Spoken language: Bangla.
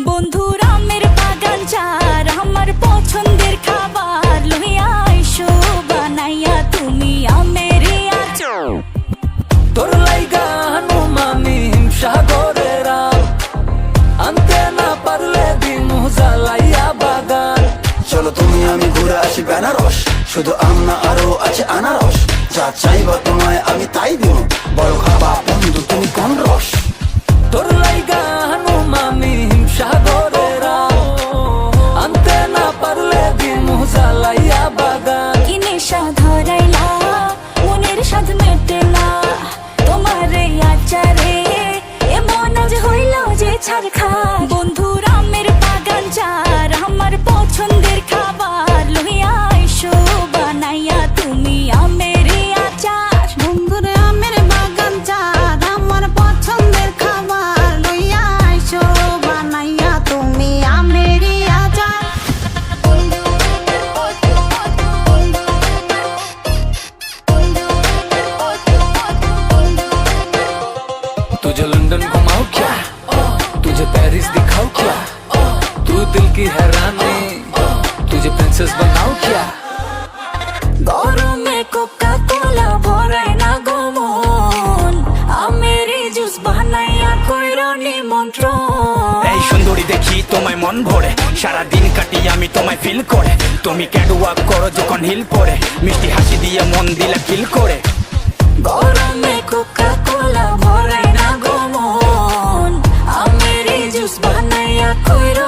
বন্ধুরা আমের বাগান চার আমার পছন্দের খাবার লইয়া আইসো বানাইয়া তুমি আমের আচার। তোর লাইগা হানুমানি হিমসাগরের আম আনতে না পারলে দিমু জ্বালাইয়া বাগান। চলো তুমি আমি ঘুরে আসি বেনারস, শুধু আম না আরো আছে আনারস। যা চাইবা তোমায় আমি তাই দিব, বড় খাবা বন্ধু তুমি কোন রস। তোর লাইগা হানুমানি হিমসাগরের আম আনতে না পারলে দিমু জ্বালাইয়া বাগান। কি নেশা ধরাইলা মনের স্বাদ মেটেলা তোমার এই আচারে এমন আজ হইল যে ছাড় খা। বন্ধুরা আমের বাগান চার আমার পছন্দের খাবার লইয়া আইসো বানাইয়া তুমি আমের আচার। বন্ধুরে আমের বাগান চার আমার পছন্দের খাবার লইয়া আইসো বানাইয়া তুমি আমের আচার। तुझे लंदन घुमाऊं क्या, तुझे पेरिस दिखाऊं क्या, तू दिल की हैरानी तुझे प्रिंसेस बनाऊं क्या। গরমে কোকা কোলা ভরাই না গমন আমের জুস বানাইয়া কইরো নিমন্ত্রণ। এই সুন্দরী দেখি তোমায় মন ভরে, সারাদিন কাটি আমি তোমায় ফিল করে। তুমি ক্যাটওয়াক করো যখন হিল পরে, মিষ্টি হাসি দিয়ে মন দিলা কিল করে। গরমে কোকা কোলা ভরাই না গমন আমের জুস বানাইয়া কইরো